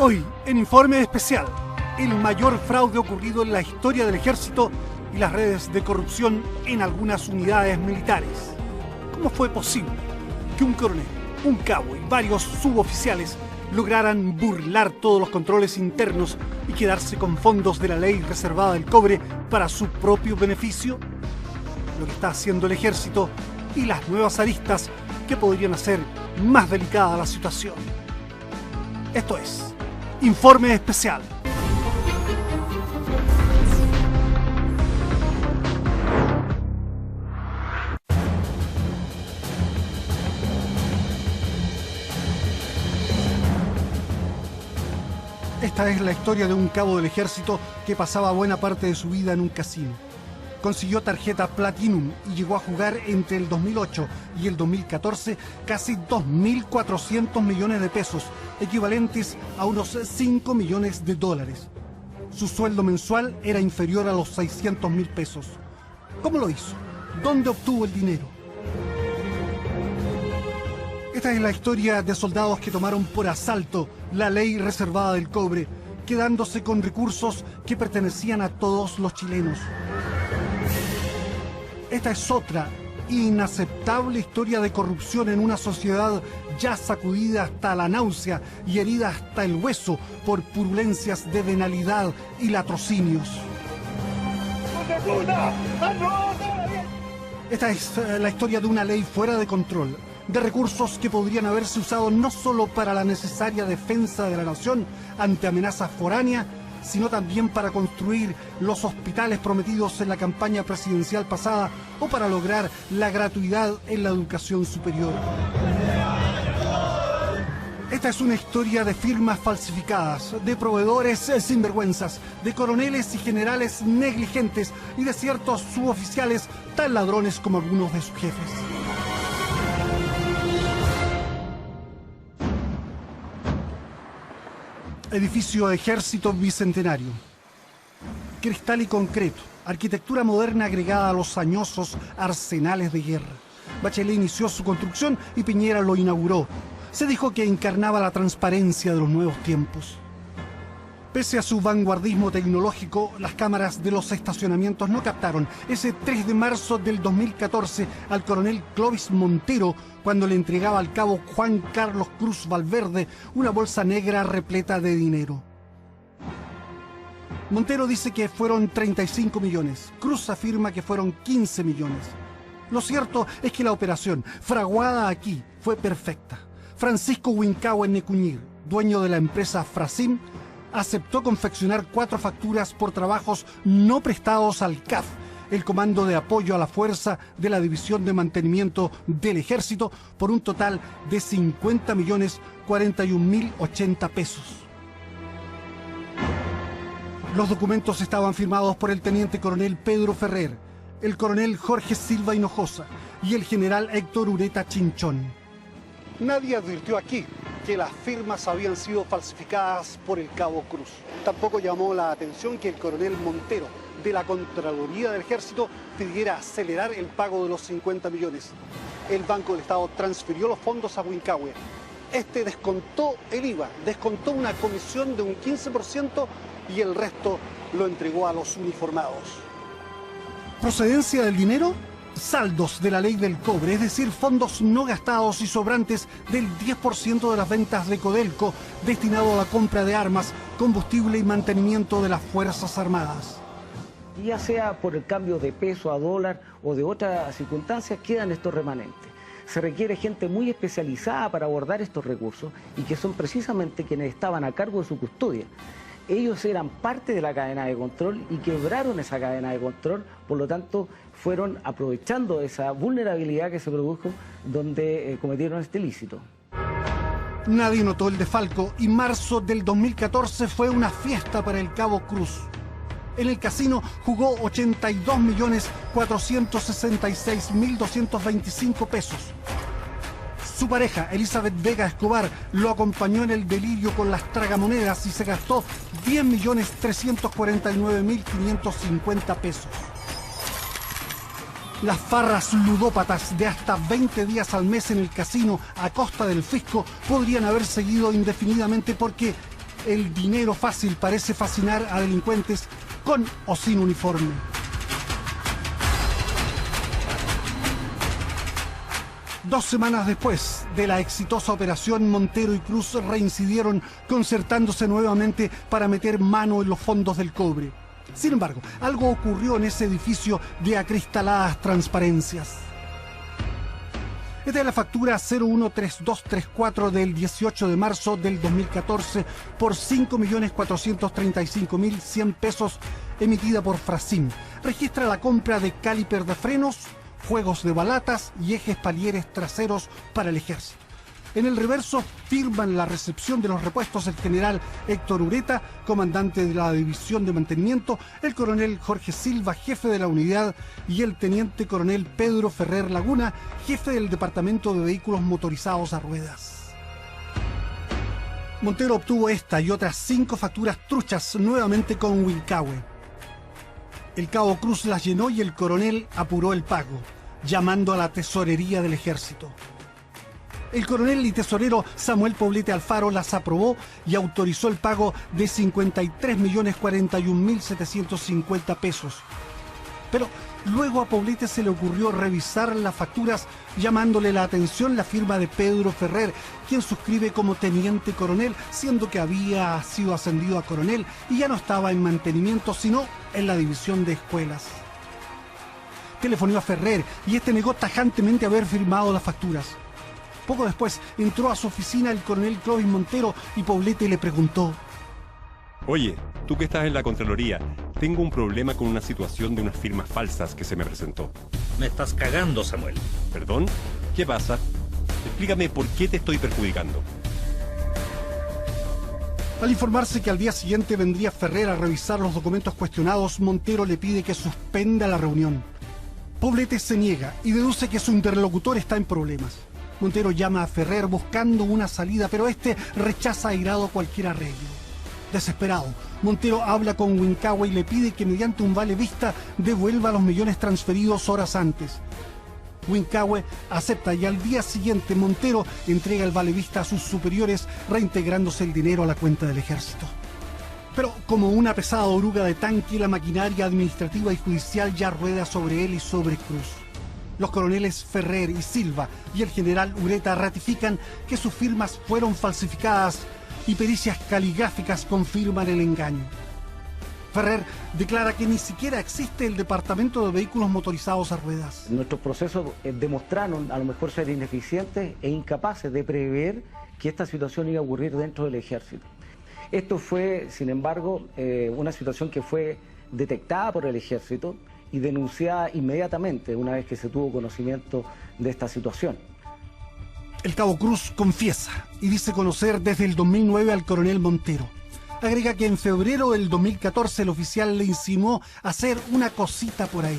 Hoy, en Informe Especial, el mayor fraude ocurrido en la historia del ejército y las redes de corrupción en algunas unidades militares. ¿Cómo fue posible que un coronel, un cabo y varios suboficiales lograran burlar todos los controles internos y quedarse con fondos de la ley reservada del cobre para su propio beneficio? Lo que está haciendo el ejército y las nuevas aristas que podrían hacer más delicada la situación. Esto es Informe Especial. Esta es la historia de un cabo del ejército que pasaba buena parte de su vida en un casino. Consiguió tarjeta Platinum y llegó a jugar entre el 2008 y el 2014 casi 2.400 millones de pesos, equivalentes a unos 5 millones de dólares. Su sueldo mensual era inferior a los 600.000 pesos. ¿Cómo lo hizo? ¿Dónde obtuvo el dinero? Esta es la historia de soldados que tomaron por asalto la ley reservada del cobre, quedándose con recursos que pertenecían a todos los chilenos. Esta es otra inaceptable historia de corrupción en una sociedad ya sacudida hasta la náusea y herida hasta el hueso por purulencias de venalidad y latrocinios. Esta es la historia de una ley fuera de control, de recursos que podrían haberse usado no solo para la necesaria defensa de la nación ante amenazas foráneas, sino también para construir los hospitales prometidos en la campaña presidencial pasada o para lograr la gratuidad en la educación superior. Esta es una historia de firmas falsificadas, de proveedores sinvergüenzas, de coroneles y generales negligentes y de ciertos suboficiales tan ladrones como algunos de sus jefes. Edificio Ejército Bicentenario. Cristal y concreto, arquitectura moderna agregada a los añosos arsenales de guerra. Bachelet inició su construcción y Piñera lo inauguró. Se dijo que encarnaba la transparencia de los nuevos tiempos. Pese a su vanguardismo tecnológico, las cámaras de los estacionamientos no captaron ese 3 de marzo del 2014 al coronel Clovis Montero cuando le entregaba al cabo Juan Carlos Cruz Valverde una bolsa negra repleta de dinero. Montero dice que fueron 35 millones. Cruz afirma que fueron 15 millones. Lo cierto es que la operación, fraguada aquí, fue perfecta. Francisco Huincahue Necuñir, dueño de la empresa Frasim, aceptó confeccionar 4 facturas por trabajos no prestados al CAF, el Comando de Apoyo a la Fuerza de la División de Mantenimiento del Ejército, por un total de 50.041.080 pesos. Los documentos estaban firmados por el teniente coronel Pedro Ferrer, el coronel Jorge Silva Hinojosa y el general Héctor Ureta Chinchón. Nadie advirtió aquí que las firmas habían sido falsificadas por el cabo Cruz. Tampoco llamó la atención que el coronel Montero, de la Contraloría del Ejército, pidiera acelerar el pago de los 50 millones. El Banco del Estado transfirió los fondos a Huincahue. Este descontó el IVA, descontó una comisión de un 15% y el resto lo entregó a los uniformados. ¿Procedencia del dinero? Saldos de la ley del cobre, es decir, fondos no gastados y sobrantes del 10% de las ventas de Codelco destinado a la compra de armas, combustible y mantenimiento de las Fuerzas Armadas. Ya sea por el cambio de peso a dólar o de otras circunstancias, quedan estos remanentes. Se requiere gente muy especializada para abordar estos recursos y que son precisamente quienes estaban a cargo de su custodia. Ellos eran parte de la cadena de control y quebraron esa cadena de control, por lo tanto fueron aprovechando esa vulnerabilidad que se produjo donde cometieron este ilícito. Nadie notó el desfalco y marzo del 2014 fue una fiesta para el cabo Cruz. En el casino jugó 82.466.225 pesos. Su pareja, Elizabeth Vega Escobar, lo acompañó en el delirio con las tragamonedas y se gastó 10.349.550 pesos. Las farras ludópatas de hasta 20 días al mes en el casino a costa del fisco podrían haber seguido indefinidamente porque el dinero fácil parece fascinar a delincuentes con o sin uniforme. Dos semanas después de la exitosa operación, Montero y Cruz reincidieron concertándose nuevamente para meter mano en los fondos del cobre. Sin embargo, algo ocurrió en ese edificio de acristaladas transparencias. Esta es la factura 013234 del 18 de marzo del 2014 por 5.435.100 pesos emitida por Frasim. Registra la compra de caliper de frenos, juegos de balatas y ejes palieres traseros para el ejército. En el reverso firman la recepción de los repuestos el general Héctor Ureta, comandante de la división de mantenimiento, el coronel Jorge Silva, jefe de la unidad, y el teniente coronel Pedro Ferrer Laguna, jefe del departamento de vehículos motorizados a ruedas. Montero obtuvo esta y otras 5 facturas truchas nuevamente con Wilcahue. El cabo Cruz las llenó y el coronel apuró el pago, llamando a la tesorería del ejército. El coronel y tesorero Samuel Poblete Alfaro las aprobó y autorizó el pago de 53.041.750 pesos. Pero luego a Poblete se le ocurrió revisar las facturas, llamándole la atención la firma de Pedro Ferrer, quien suscribe como teniente coronel, siendo que había sido ascendido a coronel y ya no estaba en mantenimiento, sino en la división de escuelas. Telefonió a Ferrer y este negó tajantemente haber firmado las facturas. Poco después entró a su oficina el coronel Clovis Montero y Poblete le preguntó: Oye, tú que estás en la Contraloría, tengo un problema con una situación de unas firmas falsas que se me presentó. Me estás cagando, Samuel. ¿Perdón? ¿Qué pasa? Explícame por qué te estoy perjudicando. Al informarse que al día siguiente vendría Ferrer a revisar los documentos cuestionados, Montero le pide que suspenda la reunión. Poblete se niega y deduce que su interlocutor está en problemas. Montero llama a Ferrer buscando una salida, pero este rechaza airado cualquier arreglo. Desesperado, Montero habla con Wilcahue y le pide que mediante un vale vista devuelva los millones transferidos horas antes. Wilcahue acepta y al día siguiente Montero entrega el vale vista a sus superiores, reintegrándose el dinero a la cuenta del ejército. Pero como una pesada oruga de tanque, la maquinaria administrativa y judicial ya rueda sobre él y sobre Cruz. Los coroneles Ferrer y Silva y el general Ureta ratifican que sus firmas fueron falsificadas y pericias caligráficas confirman el engaño. Ferrer declara que ni siquiera existe el departamento de vehículos motorizados a ruedas. Nuestros procesos demostraron a lo mejor ser ineficientes e incapaces de prever que esta situación iba a ocurrir dentro del ejército. Esto fue, sin embargo, una situación que fue detectada por el ejército y denunciada inmediatamente una vez que se tuvo conocimiento de esta situación. El cabo Cruz confiesa y dice conocer desde el 2009 al coronel Montero. Agrega que en febrero del 2014 el oficial le insinuó hacer una cosita por ahí.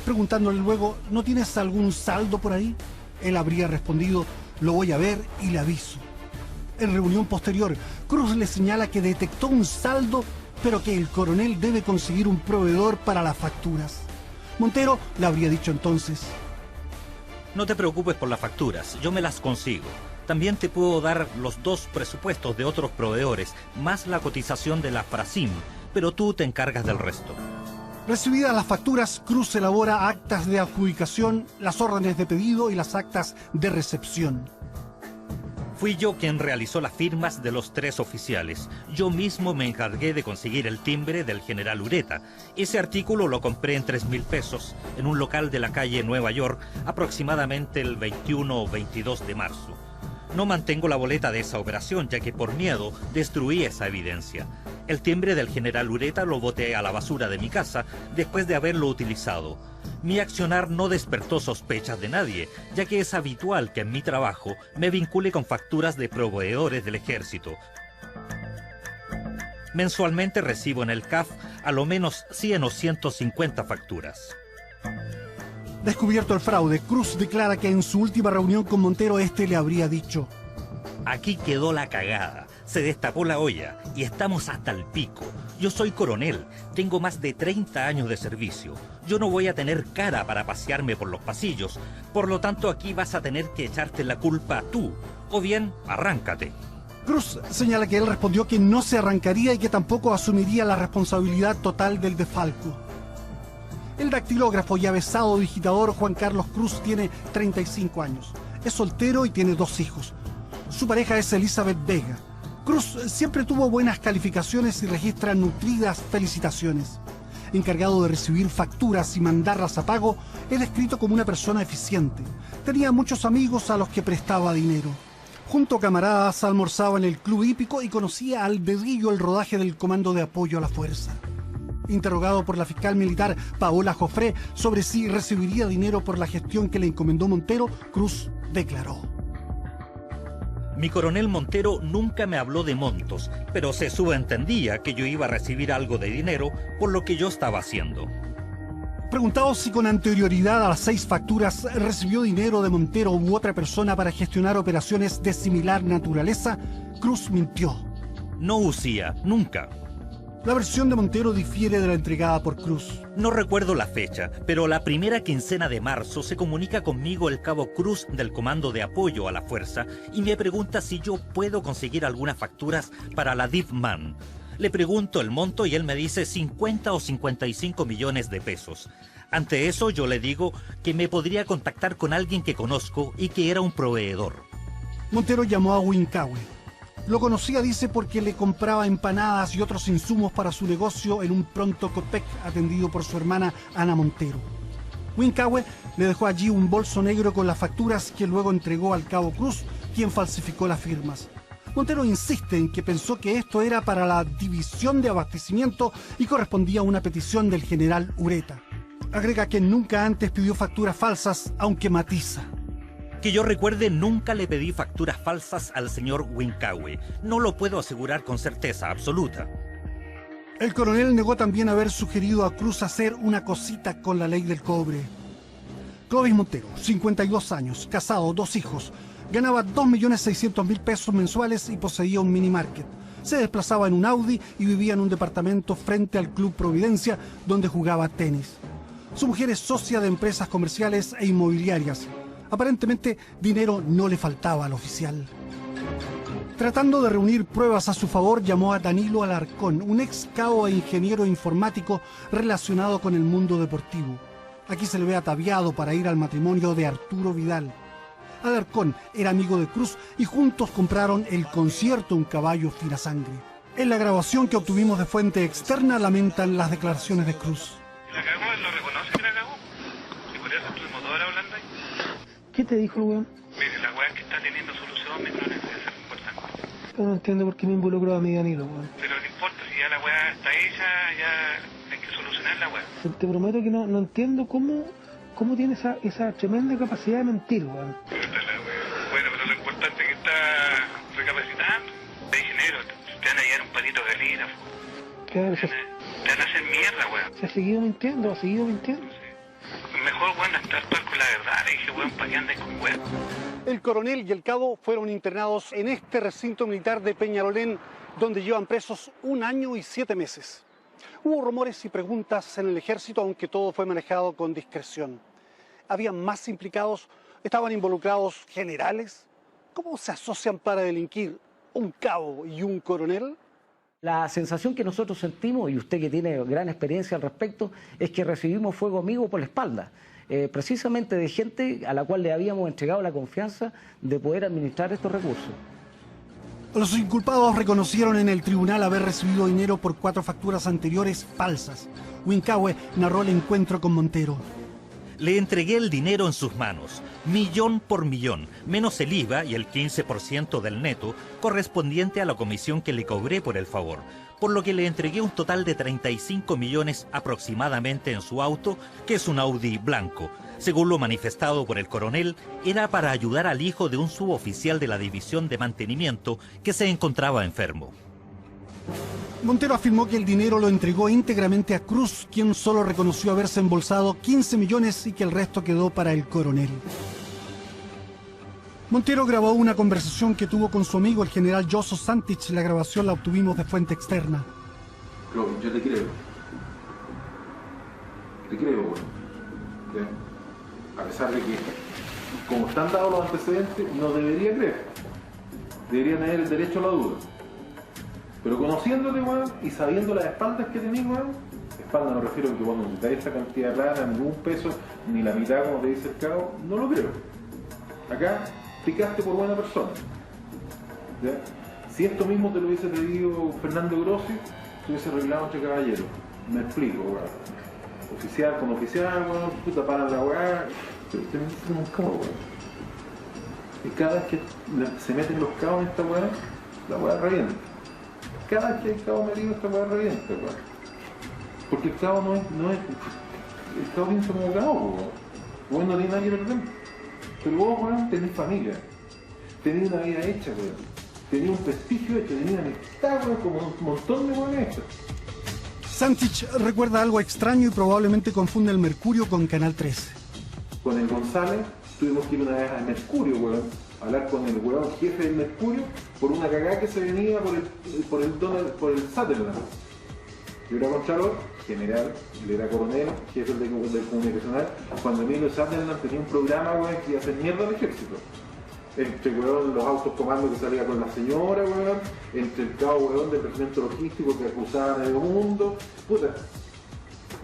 Preguntándole luego, ¿no tienes algún saldo por ahí? Él habría respondido, lo voy a ver y le aviso. En reunión posterior, Cruz le señala que detectó un saldo, pero que el coronel debe conseguir un proveedor para las facturas. Montero le habría dicho entonces: No te preocupes por las facturas, yo me las consigo. También te puedo dar los 2 presupuestos de otros proveedores, más la cotización de la Frasim, pero tú te encargas del resto. Recibidas las facturas, Cruz elabora actas de adjudicación, las órdenes de pedido y las actas de recepción. Fui yo quien realizó las firmas de los 3 oficiales. Yo mismo me encargué de conseguir el timbre del general Ureta. Ese artículo lo compré en 3.000 pesos en un local de la calle Nueva York, aproximadamente el 21 o 22 de marzo. No mantengo la boleta de esa operación, ya que por miedo destruí esa evidencia. El timbre del general Ureta lo boté a la basura de mi casa después de haberlo utilizado. Mi accionar no despertó sospechas de nadie, ya que es habitual que en mi trabajo me vincule con facturas de proveedores del ejército. Mensualmente recibo en el CAF a lo menos 100 o 150 facturas. Descubierto el fraude, Cruz declara que en su última reunión con Montero este le habría dicho: Aquí quedó la cagada, se destapó la olla y estamos hasta el pico. Yo soy coronel, tengo más de 30 años de servicio. Yo no voy a tener cara para pasearme por los pasillos, por lo tanto aquí vas a tener que echarte la culpa tú, o bien arráncate. Cruz señala que él respondió que no se arrancaría y que tampoco asumiría la responsabilidad total del desfalco. El dactilógrafo y avesado digitador Juan Carlos Cruz tiene 35 años. Es soltero y tiene 2 hijos. Su pareja es Elizabeth Vega. Cruz siempre tuvo buenas calificaciones y registra nutridas felicitaciones. Encargado de recibir facturas y mandarlas a pago, es descrito como una persona eficiente. Tenía muchos amigos a los que prestaba dinero. Junto a camaradas almorzaba en el club hípico y conocía al dedillo el rodaje del Comando de Apoyo a la Fuerza. Interrogado por la fiscal militar Paola Jofré sobre si recibiría dinero por la gestión que le encomendó Montero, Cruz declaró: Mi coronel Montero nunca me habló de montos, pero se subentendía que yo iba a recibir algo de dinero por lo que yo estaba haciendo. Preguntado si con anterioridad a las 6 facturas recibió dinero de Montero u otra persona para gestionar operaciones de similar naturaleza, Cruz mintió. No usía, nunca. La versión de Montero difiere de la entregada por Cruz. No recuerdo la fecha, pero la primera quincena de marzo se comunica conmigo el cabo Cruz del Comando de Apoyo a la Fuerza y me pregunta si yo puedo conseguir algunas facturas para la DIVMAN. Le pregunto el monto y él me dice 50 o 55 millones de pesos. Ante eso yo le digo que me podría contactar con alguien que conozco y que era un proveedor. Montero llamó a Huincahue. Lo conocía, dice, porque le compraba empanadas y otros insumos para su negocio en un Pronto Copec atendido por su hermana Ana Montero. Huincahue le dejó allí un bolso negro con las facturas que luego entregó al cabo Cruz, quien falsificó las firmas. Montero insiste en que pensó que esto era para la división de abastecimiento y correspondía a una petición del general Ureta. Agrega que nunca antes pidió facturas falsas, aunque matiza: Que yo recuerde, nunca le pedí facturas falsas al señor Huincahue. No lo puedo asegurar con certeza absoluta. El coronel negó también haber sugerido a Cruz hacer una cosita con la ley del cobre. Clovis Montero, 52 años, casado, 2 hijos, ganaba 2.600.000 pesos mensuales y poseía un mini market. Se desplazaba en un Audi y vivía en un departamento frente al Club Providencia, donde jugaba tenis. Su mujer es socia de empresas comerciales e inmobiliarias. Aparentemente, dinero no le faltaba al oficial. Tratando de reunir pruebas a su favor, llamó a Danilo Alarcón, un ex cabo e ingeniero informático relacionado con el mundo deportivo. Aquí se le ve ataviado para ir al matrimonio de Arturo Vidal. Alarcón era amigo de Cruz y juntos compraron el concierto Un caballo fina sangre. En la grabación que obtuvimos de fuente externa lamentan las declaraciones de Cruz. La cagó, él lo reconoce que la cagó. Y por eso estuvimos 2 horas hablando ahí. ¿Qué te dijo el weón? Mire, la weá que está teniendo solución, no necesita ser importante. Yo no entiendo por qué me involucró a mi Danilo, weón. Pero no importa, si ya la weá está hecha, ya hay que solucionar la weá. Te prometo que no entiendo cómo tiene esa tremenda capacidad de mentir, weón. Bueno, pero lo importante es que está recapacitando. Hay dinero, te van a llevar un palito de galina. Claro, Te van a hacer mierda, weón. se ha seguido mintiendo, Mejor, weón, actuar con la verdad. Le dije, weón, para que andes con weón. El coronel y el cabo fueron internados en este recinto militar de Peñalolén, donde llevan presos 1 año y 7 meses. Hubo rumores y preguntas en el ejército, aunque todo fue manejado con discreción. ¿Había más implicados? ¿Estaban involucrados generales? ¿Cómo se asocian para delinquir un cabo y un coronel? La sensación que nosotros sentimos, y usted que tiene gran experiencia al respecto, es que recibimos fuego amigo por la espalda, precisamente de gente a la cual le habíamos entregado la confianza de poder administrar estos recursos. Los inculpados reconocieron en el tribunal haber recibido dinero por 4 facturas anteriores falsas. Huincahue narró el encuentro con Montero. Le entregué el dinero en sus manos, millón por millón, menos el IVA y el 15% del neto correspondiente a la comisión que le cobré por el favor, por lo que le entregué un total de 35 millones aproximadamente en su auto, que es un Audi blanco. Según lo manifestado por el coronel, era para ayudar al hijo de un suboficial de la División de Mantenimiento que se encontraba enfermo. Montero afirmó que el dinero lo entregó íntegramente a Cruz, quien solo reconoció haberse embolsado 15 millones y que el resto quedó para el coronel. Montero grabó una conversación que tuvo con su amigo el general Joso Santich. La grabación la obtuvimos de fuente externa. Yo te creo. Te creo, bueno. A pesar de que, como están dados los antecedentes, no debería creer. deberían tener el derecho a la duda. Pero conociéndote, weón, y sabiendo las espaldas que tenés, weón, espalda me refiero a que cuando te da esa cantidad de plata, ni un peso, ni la mitad como te dice el cabo, no lo creo. Acá picaste por buena persona. ¿Ya? Si esto mismo te lo hubiese pedido Fernando Grossi, se hubiese arreglado entre caballeros. Me explico, weón. Oficial con oficial, weón, puta, paran la weá, pero ustedes me dicen un cabo, weón. Y cada vez que se meten los cabos en esta weá, la weá revienta. Cada vez que hay cabo metido, esta weá revienta, weón. Porque el cabo no es. El cabo piensa como cabo, weón. Weón no tiene nada que perder. Pero vos, weón, tenés familia. Tenés una vida hecha, weón. Tenés un prestigio hecho, tenés una amistad, weón, como un montón de weón hechos. Sanchich recuerda algo extraño y probablemente confunde el Mercurio con Canal 13. Con el González tuvimos que ir una vez al Mercurio, weón, a hablar con el weón jefe del Mercurio por una cagada que se venía por el Sutherland. Yo era Contralor, general, él era coronel, jefe del comunicacional, cuando Emilio Sutherland tenía un programa, weón, que iba a hacer mierda al ejército. Entre, weón, los autos comandos que salía con la señora, weón, entre el cabo, weón, del regimiento logístico que acusaba a medio mundo, puta,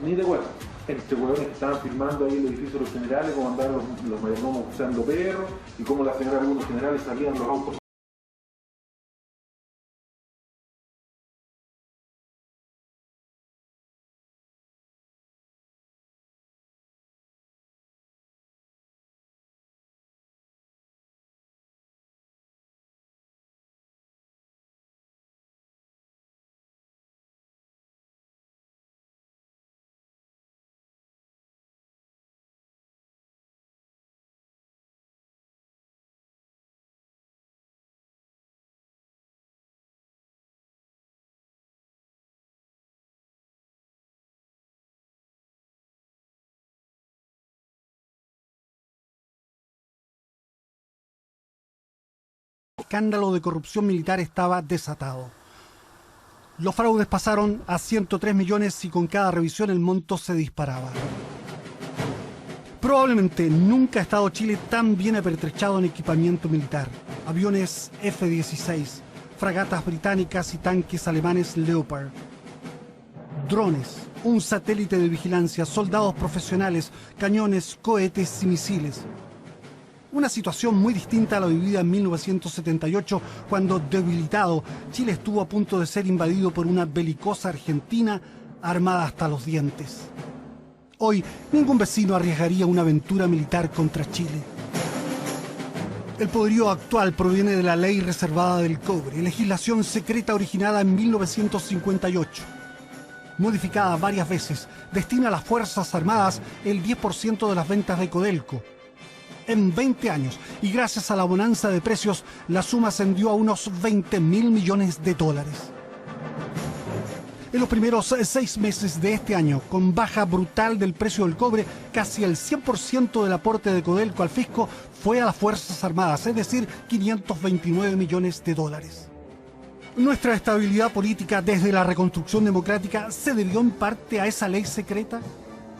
ni de weón. Entre weones que estaban filmando ahí el edificio de los generales, cómo andaban los mayordomos usando perros, y cómo la señora de algunos generales salían los autos. Escándalo de corrupción militar estaba desatado. Los fraudes pasaron a 103 millones y con cada revisión el monto se disparaba. Probablemente nunca ha estado Chile tan bien apertrechado en equipamiento militar. Aviones F-16, fragatas británicas y tanques alemanes Leopard. Drones, un satélite de vigilancia, soldados profesionales, cañones, cohetes y misiles. Una situación muy distinta a la vivida en 1978, cuando, debilitado, Chile estuvo a punto de ser invadido por una belicosa Argentina armada hasta los dientes. Hoy, ningún vecino arriesgaría una aventura militar contra Chile. El poderío actual proviene de la Ley Reservada del Cobre, legislación secreta originada en 1958. Modificada varias veces, destina a las Fuerzas Armadas el 10% de las ventas de Codelco. En 20 años, y gracias a la bonanza de precios, la suma ascendió a unos 20.000 millones de dólares. En los primeros 6 meses de este año, con baja brutal del precio del cobre, casi el 100% del aporte de Codelco al fisco fue a las Fuerzas Armadas, es decir, 529 millones de dólares. ¿Nuestra estabilidad política desde la reconstrucción democrática se debió en parte a esa ley secreta?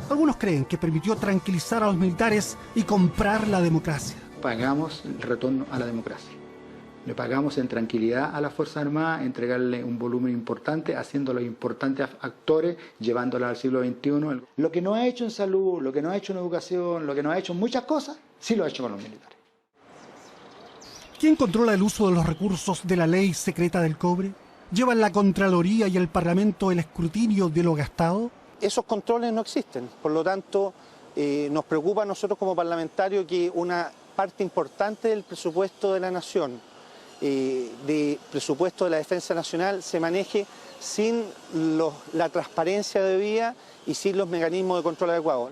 Algunos creen que permitió tranquilizar a los militares y comprar la democracia. Pagamos el retorno a la democracia. Le pagamos en tranquilidad a las Fuerzas Armadas, entregarle un volumen importante, haciéndolo importantes actores, llevándola al siglo XXI. Lo que no ha hecho en salud, lo que no ha hecho en educación, lo que no ha hecho en muchas cosas, sí lo ha hecho con los militares. ¿Quién controla el uso de los recursos de la ley secreta del cobre? ¿Llevan la Contraloría y el Parlamento el escrutinio de lo gastado? Esos controles no existen, por lo tanto nos preocupa a nosotros como parlamentarios que una parte importante del presupuesto de la nación, del presupuesto de la defensa nacional, se maneje sin la transparencia debida y sin los mecanismos de control adecuados.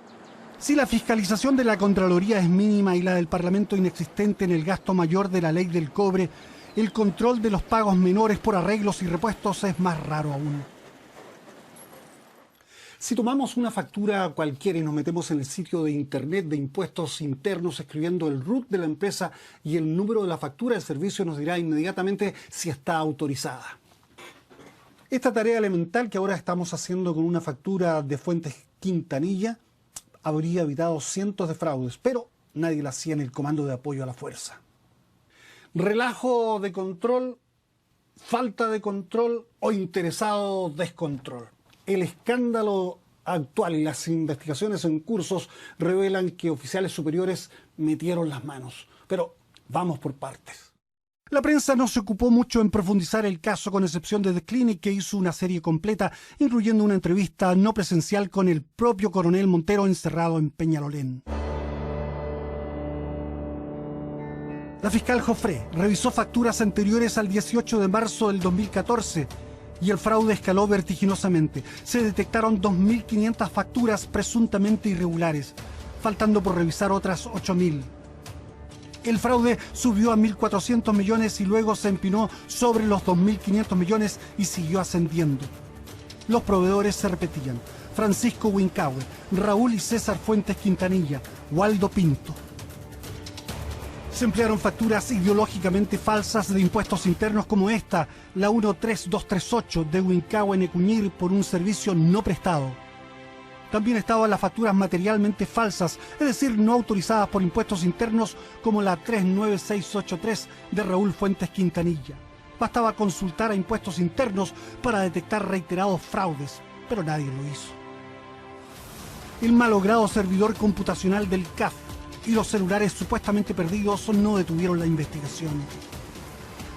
Si la fiscalización de la Contraloría es mínima y la del Parlamento inexistente en el gasto mayor de la ley del cobre, el control de los pagos menores por arreglos y repuestos es más raro aún. Si tomamos una factura cualquiera y nos metemos en el sitio de internet de impuestos internos escribiendo el RUT de la empresa y el número de la factura, el servicio nos dirá inmediatamente si está autorizada. Esta tarea elemental que ahora estamos haciendo con una factura de Fuentes Quintanilla habría evitado cientos de fraudes, pero nadie la hacía en el Comando de Apoyo a la Fuerza. Relajo de control, falta de control o interesado descontrol. El escándalo actual y las investigaciones en cursos revelan que oficiales superiores metieron las manos. Pero vamos por partes. La prensa no se ocupó mucho en profundizar el caso, con excepción de The Clinic, que hizo una serie completa, incluyendo una entrevista no presencial con el propio coronel Montero encerrado en Peñalolén. La fiscal Joffre revisó facturas anteriores al 18 de marzo del 2014 y el fraude escaló vertiginosamente. Se detectaron 2.500 facturas presuntamente irregulares, faltando por revisar otras 8.000. El fraude subió a 1.400 millones y luego se empinó sobre los 2.500 millones y siguió ascendiendo. Los proveedores se repetían: Francisco Huincahue, Raúl y César Fuentes Quintanilla, Waldo Pinto. Se emplearon facturas ideológicamente falsas de impuestos internos como esta, la 13238 de Huincahue Necuñir, por un servicio no prestado. También estaban las facturas materialmente falsas, es decir, no autorizadas por impuestos internos, como la 39683 de Raúl Fuentes Quintanilla. Bastaba consultar a impuestos internos para detectar reiterados fraudes, pero nadie lo hizo. El malogrado servidor computacional del CAF y los celulares supuestamente perdidos no detuvieron la investigación.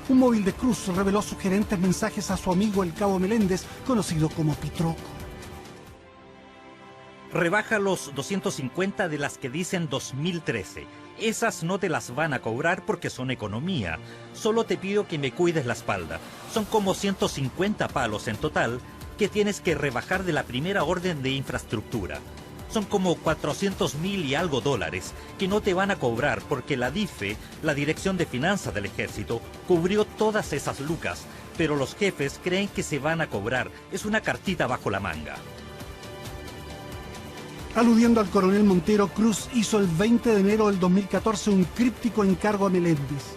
Un móvil de Cruz reveló sugerentes mensajes a su amigo el cabo Meléndez, conocido como Pitroco. Rebaja los 250 de las que dicen 2013. Esas no te las van a cobrar porque son economía. Solo te pido que me cuides la espalda. Son como 150 palos en total que tienes que rebajar de la primera orden de infraestructura. Son como 400.000 y algo dólares que no te van a cobrar porque la DIFE, la Dirección de Finanzas del Ejército, cubrió todas esas lucas, pero los jefes creen que se van a cobrar. Es una cartita bajo la manga. Aludiendo al coronel Montero, Cruz hizo el 20 de enero del 2014 un críptico encargo a Meléndez.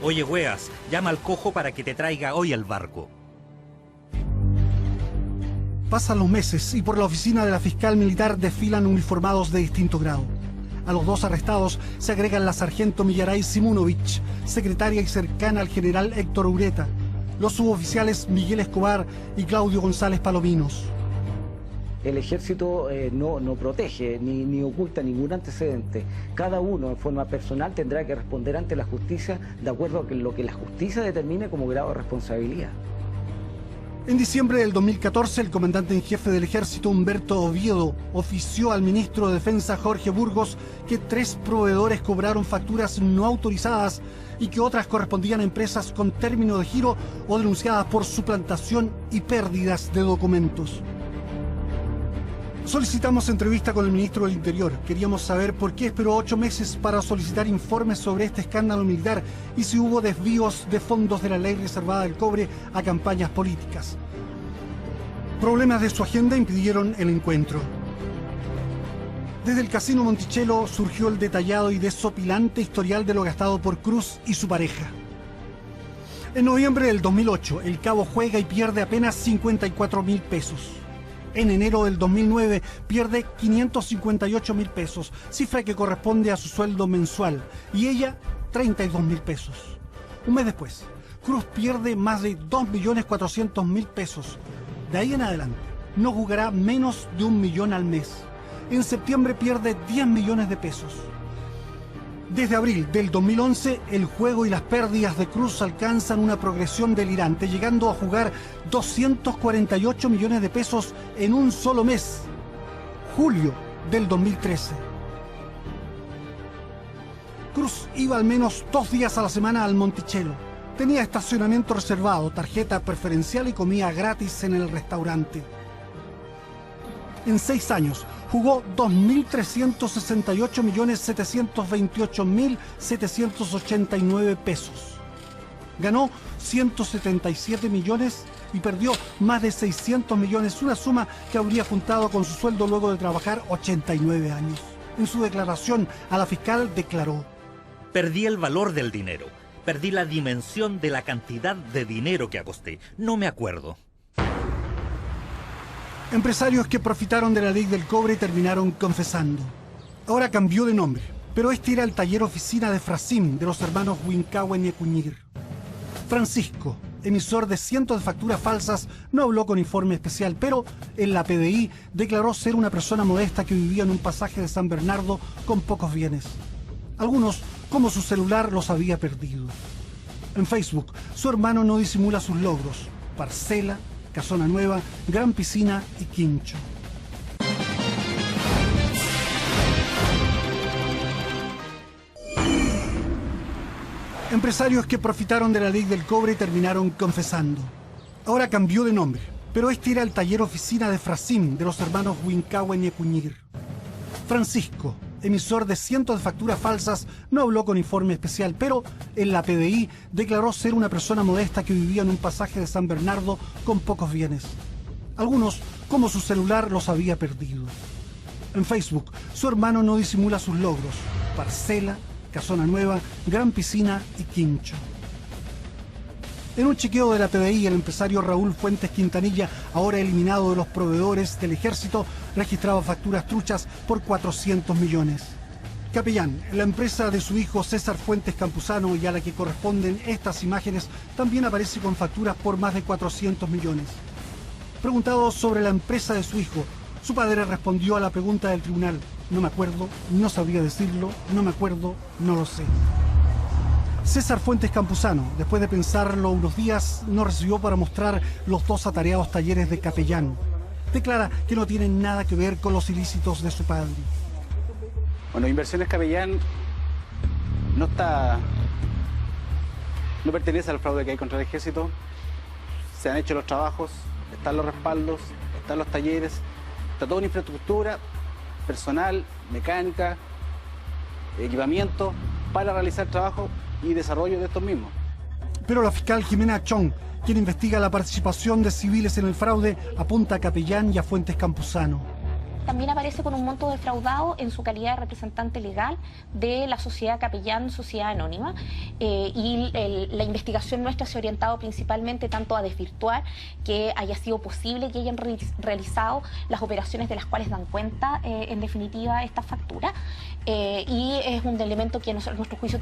Oye, weas, llama al cojo para que te traiga hoy el barco. Pasan los meses y por la oficina de la fiscal militar desfilan uniformados de distinto grado. A los dos arrestados se agregan la sargento Millaray Simunovich, secretaria y cercana al general Héctor Ureta, los suboficiales Miguel Escobar y Claudio González Palominos. El ejército no protege ni oculta ningún antecedente. Cada uno en forma personal tendrá que responder ante la justicia de acuerdo a lo que la justicia determine como grado de responsabilidad. En diciembre del 2014, el comandante en jefe del ejército, Humberto Oviedo, ofició al ministro de Defensa, Jorge Burgos, que 3 proveedores cobraron facturas no autorizadas y que otras correspondían a empresas con término de giro o denunciadas por suplantación y pérdidas de documentos. Solicitamos entrevista con el ministro del Interior. Queríamos saber por qué esperó 8 meses para solicitar informes sobre este escándalo militar y si hubo desvíos de fondos de la ley reservada del cobre a campañas políticas. Problemas de su agenda impidieron el encuentro. Desde el Casino Monticello surgió el detallado y desopilante historial de lo gastado por Cruz y su pareja. En noviembre del 2008, el cabo juega y pierde apenas 54.000 pesos. En enero del 2009 pierde 558.000 pesos, cifra que corresponde a su sueldo mensual, y ella 32.000 pesos. Un mes después, Cruz pierde más de 2.400.000 pesos. De ahí en adelante, no jugará menos de 1 millón al mes. En septiembre pierde 10 millones de pesos. Desde abril del 2011, el juego y las pérdidas de Cruz alcanzan una progresión delirante, llegando a jugar 248 millones de pesos en un solo mes, julio del 2013. Cruz iba al menos 2 días a la semana al Monticello. Tenía estacionamiento reservado, tarjeta preferencial y comida gratis en el restaurante. En 6 años jugó 2.328.728.789 pesos. Ganó 177 millones y perdió más de 600 millones, una suma que habría juntado con su sueldo luego de trabajar 89 años. En su declaración a la fiscal declaró: Perdí el valor del dinero. Perdí la dimensión de la cantidad de dinero que aposté. No me acuerdo. Empresarios que profitaron de la ley del cobre terminaron confesando. Ahora cambió de nombre. Pero este era el taller oficina de Frasim de los hermanos Huincahue Ñecuñir. Francisco, emisor de cientos de facturas falsas, no habló con informe especial, pero en la PDI declaró ser una persona modesta que vivía en un pasaje de San Bernardo con pocos bienes. Algunos, como su celular, los había perdido. En Facebook, su hermano no disimula sus logros: parcela, casona nueva, gran piscina y quincho. Empresarios que profitaron de la ley del cobre terminaron confesando. Ahora cambió de nombre, pero este era el taller oficina de Frasim de los hermanos Huincahue Ñecuñir. Francisco, emisor de cientos de facturas falsas, no habló con informe especial, pero en la PDI declaró ser una persona modesta que vivía en un pasaje de San Bernardo con pocos bienes. Algunos, como su celular, los había perdido. En Facebook, su hermano no disimula sus logros: parcela, casona nueva, gran piscina y quincho. En un chequeo de la PDI, el empresario Raúl Fuentes Quintanilla, ahora eliminado de los proveedores del ejército, registraba facturas truchas por 400 millones. Capellán, la empresa de su hijo César Fuentes Campuzano y a la que corresponden estas imágenes, también aparece con facturas por más de 400 millones. Preguntado sobre la empresa de su hijo, su padre respondió a la pregunta del tribunal: no me acuerdo, no sabría decirlo, no me acuerdo, no lo sé. César Fuentes Campuzano, después de pensarlo unos días, no recibió para mostrar los dos atareados talleres de capellán. Declara que no tienen nada que ver con los ilícitos de su padre. Bueno, Inversiones Capellán no pertenece al fraude que hay contra el ejército. Se han hecho los trabajos, están los respaldos, están los talleres, está toda una infraestructura, personal, mecánica, equipamiento para realizar trabajo y desarrollo de estos mismos. Pero la fiscal Jimena Chong, quien investiga la participación de civiles en el fraude, apunta a Capellán y a Fuentes Campuzano. También aparece con un monto defraudado en su calidad de representante legal de la sociedad Capellán, sociedad anónima, y la investigación nuestra se ha orientado principalmente tanto a desvirtuar que haya sido posible que hayan realizado las operaciones de las cuales dan cuenta, en definitiva, esta factura, y es un elemento que nuestro juicio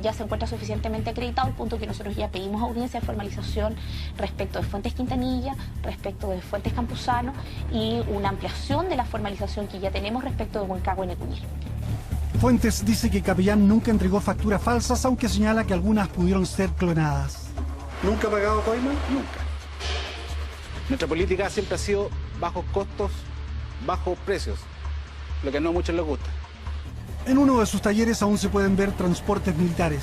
ya se encuentra suficientemente acreditado, al punto que nosotros ya pedimos audiencia de formalización respecto de Fuentes Quintanilla, respecto de Fuentes Campuzano y una ampliación de la formalización que ya tenemos respecto de Huincahue Ñecuñir. Fuentes dice que Capellán nunca entregó facturas falsas, aunque señala que algunas pudieron ser clonadas. ¿Nunca ha pagado coima? Nunca. Nuestra política siempre ha sido bajos costos, bajos precios, lo que no a muchos les gusta. En uno de sus talleres aún se pueden ver transportes militares.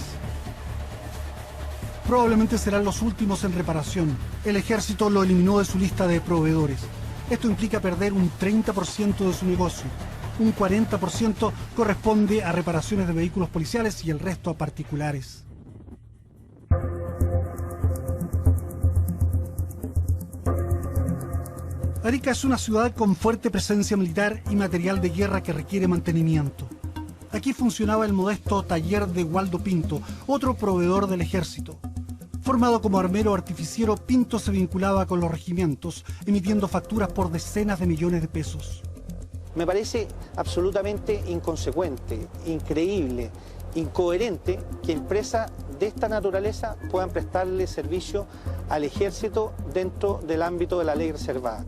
Probablemente serán los últimos en reparación. El ejército lo eliminó de su lista de proveedores. Esto implica perder un 30% de su negocio. Un 40% corresponde a reparaciones de vehículos policiales y el resto a particulares. Arica es una ciudad con fuerte presencia militar y material de guerra que requiere mantenimiento. Aquí funcionaba el modesto taller de Waldo Pinto, otro proveedor del ejército. Formado como armero artificiero, Pinto se vinculaba con los regimientos, emitiendo facturas por decenas de millones de pesos. Me parece absolutamente inconsecuente, increíble, incoherente que empresas de esta naturaleza puedan prestarle servicio al ejército dentro del ámbito de la ley reservada.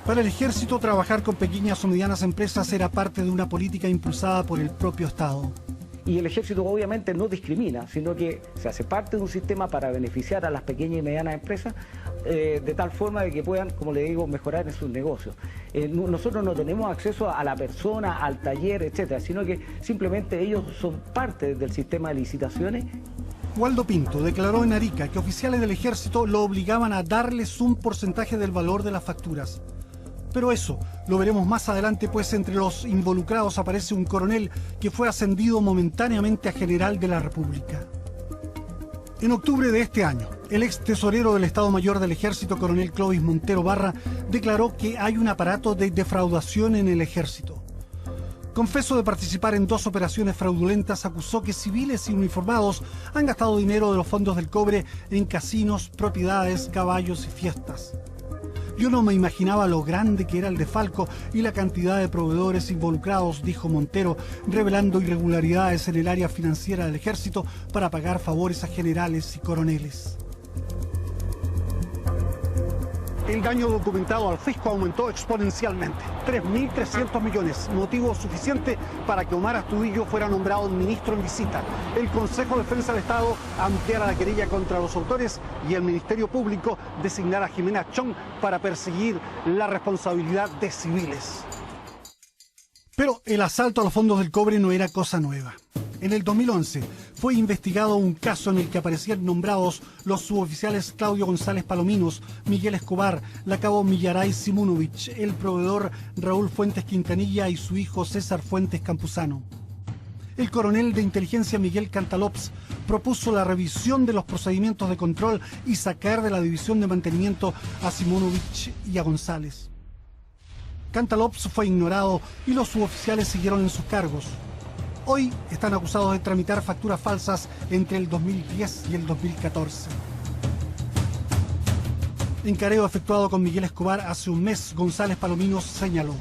Para el ejército, trabajar con pequeñas o medianas empresas era parte de una política impulsada por el propio Estado. Y el ejército obviamente no discrimina, sino que se hace parte de un sistema para beneficiar a las pequeñas y medianas empresas, de tal forma de que puedan, como le digo, mejorar en sus negocios. Nosotros no tenemos acceso a la persona, al taller, etcétera, sino que simplemente ellos son parte del sistema de licitaciones. Waldo Pinto declaró en Arica que oficiales del ejército lo obligaban a darles un porcentaje del valor de las facturas. Pero eso lo veremos más adelante, pues entre los involucrados aparece un coronel que fue ascendido momentáneamente a general de la República. En octubre de este año, el ex tesorero del Estado Mayor del Ejército, coronel Clovis Montero Barra, declaró que hay un aparato de defraudación en el ejército. Confeso de participar en 2 operaciones fraudulentas, acusó que civiles y uniformados han gastado dinero de los fondos del cobre en casinos, propiedades, caballos y fiestas. Yo no me imaginaba lo grande que era el desfalco y la cantidad de proveedores involucrados, dijo Montero, revelando irregularidades en el área financiera del ejército para pagar favores a generales y coroneles. El daño documentado al fisco aumentó exponencialmente, 3.300 millones, motivo suficiente para que Omar Astudillo fuera nombrado ministro en visita. El Consejo de Defensa del Estado ampliara la querella contra los autores y el Ministerio Público designara a Jimena Chong para perseguir la responsabilidad de civiles. Pero el asalto a los fondos del cobre no era cosa nueva. En el 2011 fue investigado un caso en el que aparecían nombrados los suboficiales Claudio González Palominos, Miguel Escobar, la cabo Millaray Simunovich, el proveedor Raúl Fuentes Quintanilla y su hijo César Fuentes Campuzano. El coronel de inteligencia Miguel Cantalops propuso la revisión de los procedimientos de control y sacar de la división de mantenimiento a Simunovich y a González. Cantalops fue ignorado y los suboficiales siguieron en sus cargos. Hoy están acusados de tramitar facturas falsas entre el 2010 y el 2014. En careo efectuado con Miguel Escobar hace un mes, González Palominos señaló: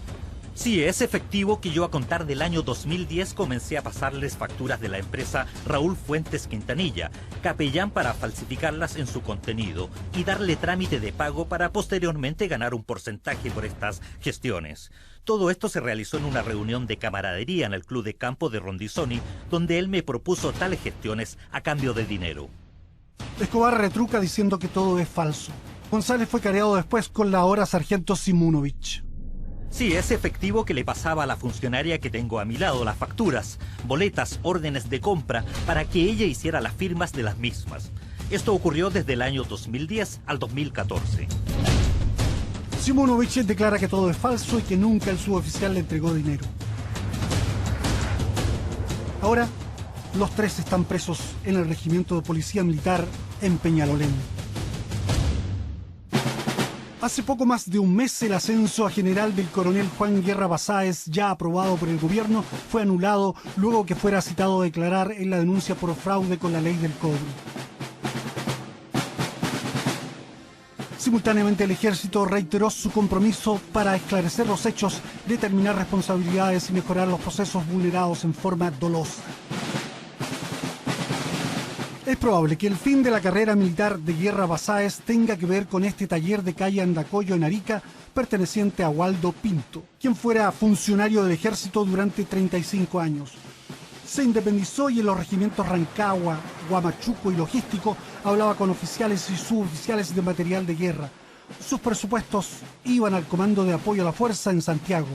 Sí, es efectivo que yo a contar del año 2010 comencé a pasarles facturas de la empresa Raúl Fuentes Quintanilla, capellán para falsificarlas en su contenido y darle trámite de pago para posteriormente ganar un porcentaje por estas gestiones. Todo esto se realizó en una reunión de camaradería en el Club de Campo de Rondizoni, donde él me propuso tales gestiones a cambio de dinero. Escobar retruca diciendo que todo es falso. González fue careado después con la ahora sargento Simunovich. Sí, es efectivo que le pasaba a la funcionaria que tengo a mi lado las facturas, boletas, órdenes de compra, para que ella hiciera las firmas de las mismas. Esto ocurrió desde el año 2010 al 2014. Simunovich declara que todo es falso y que nunca el suboficial le entregó dinero. Ahora, los tres están presos en el regimiento de policía militar en Peñalolén. Hace poco más de un mes, el ascenso a general del coronel Juan Guerra Basáez, ya aprobado por el gobierno, fue anulado luego que fuera citado a declarar en la denuncia por fraude con la ley del cobre. Simultáneamente, el ejército reiteró su compromiso para esclarecer los hechos, determinar responsabilidades y mejorar los procesos vulnerados en forma dolosa. Es probable que el fin de la carrera militar de Guerra Basáez tenga que ver con este taller de calle Andacollo en Arica, perteneciente a Waldo Pinto, quien fuera funcionario del ejército durante 35 años. Se independizó y en los regimientos Rancagua, Huamachuco y Logístico hablaba con oficiales y suboficiales de material de guerra. Sus presupuestos iban al Comando de Apoyo a la Fuerza en Santiago.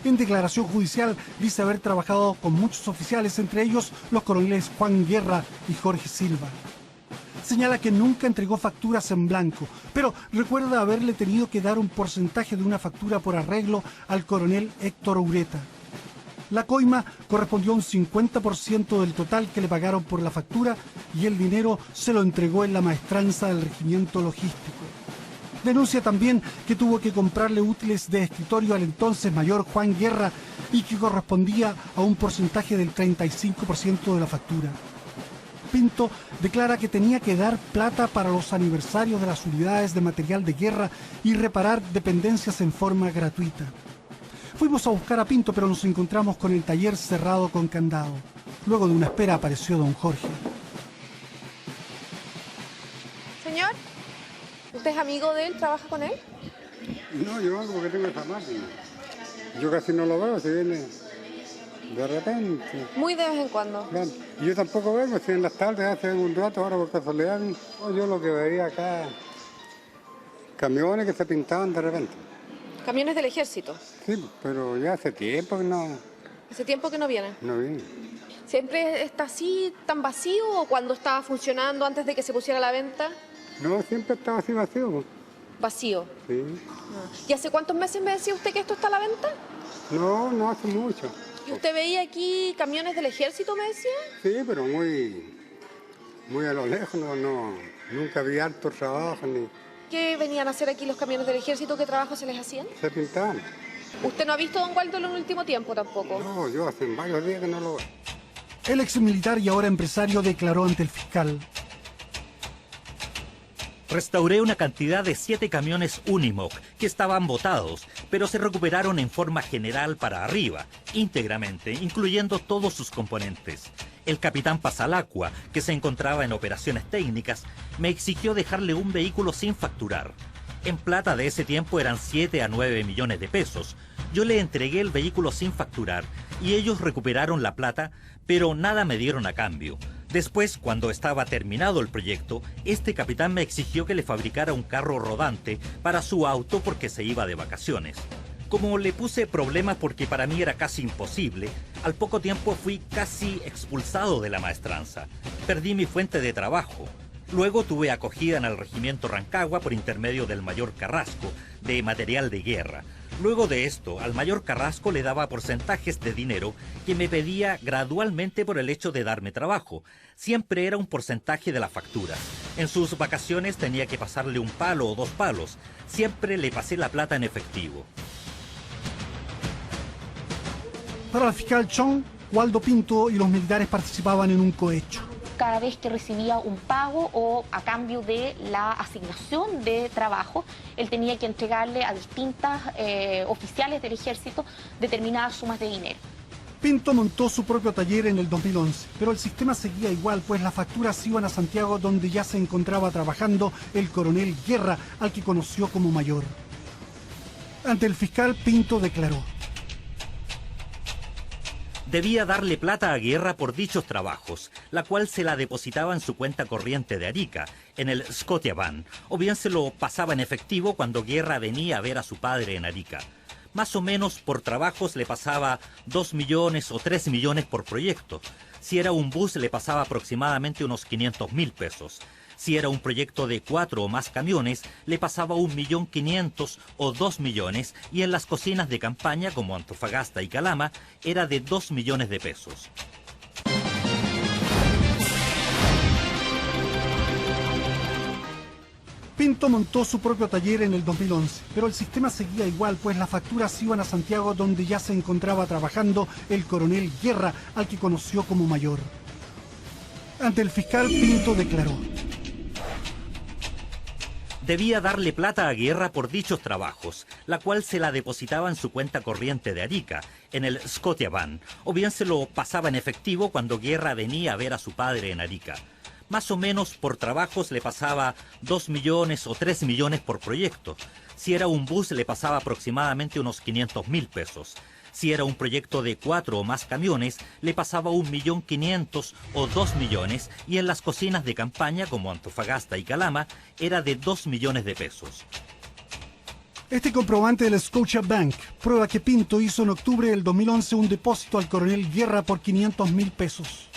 En declaración judicial dice haber trabajado con muchos oficiales, entre ellos los coroneles Juan Guerra y Jorge Silva. Señala que nunca entregó facturas en blanco, pero recuerda haberle tenido que dar un porcentaje de una factura por arreglo al coronel Héctor Ureta. La coima correspondió a un 50% del total que le pagaron por la factura y el dinero se lo entregó en la maestranza del regimiento logístico. Denuncia también que tuvo que comprarle útiles de escritorio al entonces mayor Juan Guerra y que correspondía a un porcentaje del 35% de la factura. Pinto declara que tenía que dar plata para los aniversarios de las unidades de material de guerra y reparar dependencias en forma gratuita. Fuimos a buscar a Pinto, pero nos encontramos con el taller cerrado con candado. Luego de una espera apareció don Jorge. Señor, ¿usted es amigo de él? ¿Trabaja con él? No, yo hago porque tengo esta máquina. Yo casi no lo veo, si viene de repente. Muy de vez en cuando. Bueno, yo tampoco vengo, estoy en las tardes, hace un rato, ahora por casualidad. Yo lo que veía acá, camiones que se pintaban de repente. ¿Camiones del ejército? Sí, pero ya hace tiempo que no. ¿Hace tiempo que no vienen? No viene. ¿Siempre está así, tan vacío, o cuando estaba funcionando antes de que se pusiera a la venta? No, siempre estaba así vacío. Vacío. Sí. ¿Y hace cuántos meses me decía usted que esto está a la venta? No, no hace mucho. ¿Y usted veía aquí camiones del ejército, me decía? Sí, pero muy a lo lejos, no, nunca vi harto trabajo ni... ¿Qué venían a hacer aquí los camiones del ejército? ¿Qué trabajo se les hacían? Se pintaban. ¿Usted no ha visto a don Waldo en el último tiempo tampoco? No, yo hace varios días que no lo veo. El ex militar y ahora empresario declaró ante el fiscal: Restauré una cantidad de 7 camiones Unimog que estaban botados, pero se recuperaron en forma general para arriba, íntegramente, incluyendo todos sus componentes. El capitán Pasalacqua, que se encontraba en operaciones técnicas, me exigió dejarle un vehículo sin facturar. En plata de ese tiempo eran 7 a 9 millones de pesos. Yo le entregué el vehículo sin facturar y ellos recuperaron la plata, pero nada me dieron a cambio. Después, cuando estaba terminado el proyecto, este capitán me exigió que le fabricara un carro rodante para su auto porque se iba de vacaciones. Como le puse problemas porque para mí era casi imposible, al poco tiempo fui casi expulsado de la maestranza. Perdí mi fuente de trabajo. Luego tuve acogida en el regimiento Rancagua por intermedio del mayor Carrasco, de material de guerra. Luego de esto, al mayor Carrasco le daba porcentajes de dinero que me pedía gradualmente por el hecho de darme trabajo. Siempre era un porcentaje de la factura. En sus vacaciones tenía que pasarle un palo o 2 palos. Siempre le pasé la plata en efectivo. Para el fiscal Chong, Waldo Pinto y los militares participaban en un cohecho. Cada vez que recibía un pago o a cambio de la asignación de trabajo, él tenía que entregarle a distintas oficiales del ejército determinadas sumas de dinero. Pinto montó su propio taller en el 2011, pero el sistema seguía igual, pues las facturas iban a Santiago, donde ya se encontraba trabajando el coronel Guerra, al que conoció como mayor. Ante el fiscal, Pinto declaró: debía darle plata a Guerra por dichos trabajos, la cual se la depositaba en su cuenta corriente de Arica, en el Scotiabank, o bien se lo pasaba en efectivo cuando Guerra venía a ver a su padre en Arica. Más o menos por trabajos le pasaba 2 millones o 3 millones por proyecto. Si era un bus le pasaba aproximadamente unos 500.000 pesos. Si era un proyecto de 4 o más camiones, le pasaba 1.500.000 o 2 millones, y en las cocinas de campaña, como Antofagasta y Calama, era de 2 millones de pesos. Pinto montó su propio taller en el 2011, pero el sistema seguía igual, pues las facturas iban a Santiago, donde ya se encontraba trabajando el coronel Guerra, al que conoció como mayor. Ante el fiscal, Pinto declaró: debía darle plata a Guerra por dichos trabajos, la cual se la depositaba en su cuenta corriente de Arica, en el Scotiabank, o bien se lo pasaba en efectivo cuando Guerra venía a ver a su padre en Arica. Más o menos por trabajos le pasaba 2 millones o 3 millones por proyecto. Si era un bus le pasaba aproximadamente unos 500.000 pesos. Si era un proyecto de 4 o más camiones, le pasaba 1.500.000 o 2 millones, y en las cocinas de campaña, como Antofagasta y Calama, era de 2 millones de pesos. Este comprobante del Scotiabank prueba que Pinto hizo en octubre del 2011 un depósito al coronel Guerra por 500.000 pesos.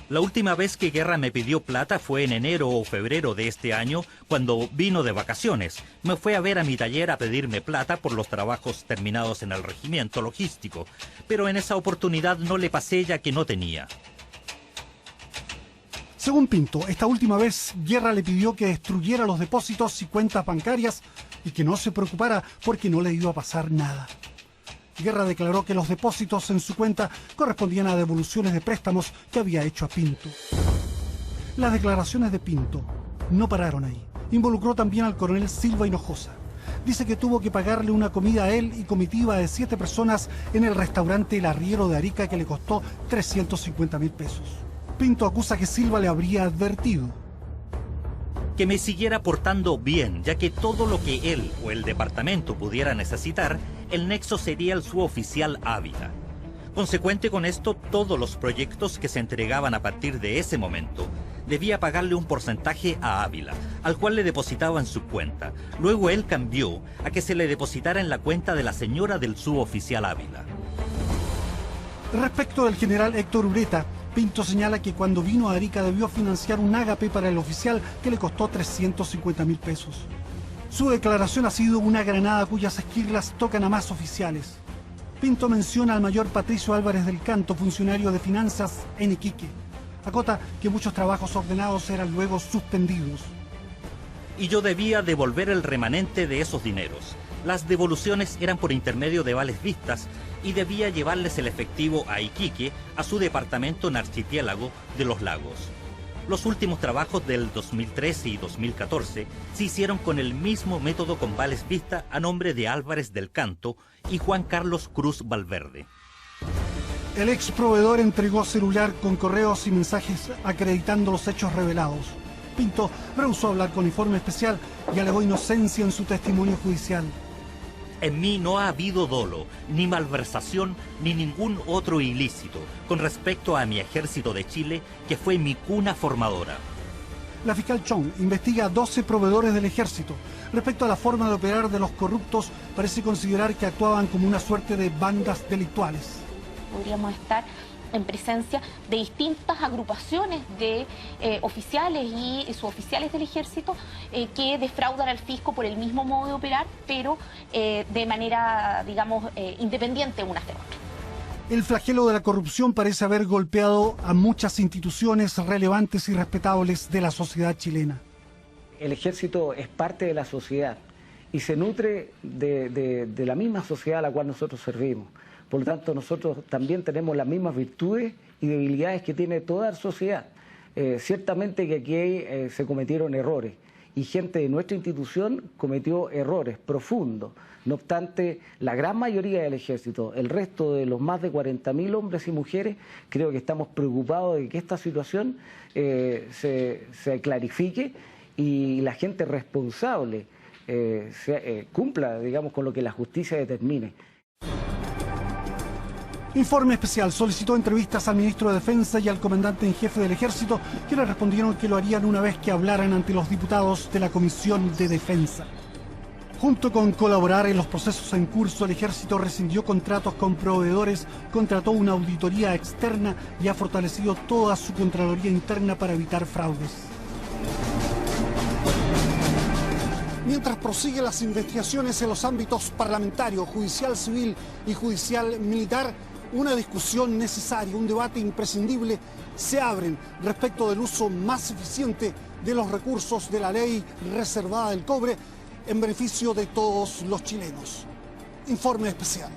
La última vez que Guerra me pidió plata fue en enero o febrero de este año, cuando vino de vacaciones. Me fue a ver a mi taller a pedirme plata por los trabajos terminados en el regimiento logístico, pero en esa oportunidad no le pasé, ya que no tenía. Según Pinto, esta última vez Guerra le pidió que destruyera los depósitos y cuentas bancarias y que no se preocupara porque no le iba a pasar nada. Guerra declaró que los depósitos en su cuenta correspondían a devoluciones de préstamos que había hecho a Pinto. Las declaraciones de Pinto no pararon ahí. Involucró también al coronel Silva Hinojosa. Dice que tuvo que pagarle una comida a él y comitiva de 7 personas en el restaurante El Arriero de Arica, que le costó 350.000 pesos. Pinto acusa que Silva le habría advertido que me siguiera portando bien, ya que todo lo que él o el departamento pudiera necesitar, el nexo sería el suboficial Ávila. Consecuente con esto, todos los proyectos que se entregaban a partir de ese momento, debía pagarle un porcentaje a Ávila, al cual le depositaba en su cuenta. Luego él cambió a que se le depositara en la cuenta de la señora del suboficial Ávila. Respecto del general Héctor Ureta, Pinto señala que cuando vino a Arica debió financiar un ágape para el oficial que le costó 350.000 pesos. Su declaración ha sido una granada cuyas esquirlas tocan a más oficiales. Pinto menciona al mayor Patricio Álvarez del Canto, funcionario de finanzas en Iquique. Acota que muchos trabajos ordenados eran luego suspendidos. Y yo debía devolver el remanente de esos dineros. Las devoluciones eran por intermedio de vales vistas y debía llevarles el efectivo a Iquique, a su departamento en Archipiélago de los Lagos. Los últimos trabajos del 2013 y 2014 se hicieron con el mismo método con vales vista a nombre de Álvarez del Canto y Juan Carlos Cruz Valverde. El ex proveedor entregó celular con correos y mensajes acreditando los hechos revelados. Pinto rehusó hablar con Informe Especial y alegó inocencia en su testimonio judicial. En mí no ha habido dolo, ni malversación, ni ningún otro ilícito con respecto a mi Ejército de Chile, que fue mi cuna formadora. La fiscal Chong investiga a 12 proveedores del Ejército. Respecto a la forma de operar de los corruptos, parece considerar que actuaban como una suerte de bandas delictuales. Podríamos estar en presencia de distintas agrupaciones de oficiales y suboficiales del Ejército que defraudan al fisco por el mismo modo de operar, pero de manera, digamos, independiente unas de otras. El flagelo de la corrupción parece haber golpeado a muchas instituciones relevantes y respetables de la sociedad chilena. El Ejército es parte de la sociedad y se nutre de la misma sociedad a la cual nosotros servimos. Por lo tanto, nosotros también tenemos las mismas virtudes y debilidades que tiene toda la sociedad. Ciertamente que aquí se cometieron errores y gente de nuestra institución cometió errores profundos. No obstante, la gran mayoría del Ejército, el resto de los más de 40.000 hombres y mujeres, creo que estamos preocupados de que esta situación se clarifique y la gente responsable cumpla, digamos, con lo que la justicia determine. Informe Especial solicitó entrevistas al ministro de Defensa y al comandante en jefe del Ejército, quienes respondieron que lo harían una vez que hablaran ante los diputados de la Comisión de Defensa. Junto con colaborar en los procesos en curso, el Ejército rescindió contratos con proveedores, contrató una auditoría externa y ha fortalecido toda su Contraloría interna para evitar fraudes. Mientras prosiguen las investigaciones en los ámbitos parlamentario, judicial civil y judicial militar, una discusión necesaria, un debate imprescindible se abren respecto del uso más eficiente de los recursos de la ley reservada del cobre en beneficio de todos los chilenos. Informe Especial.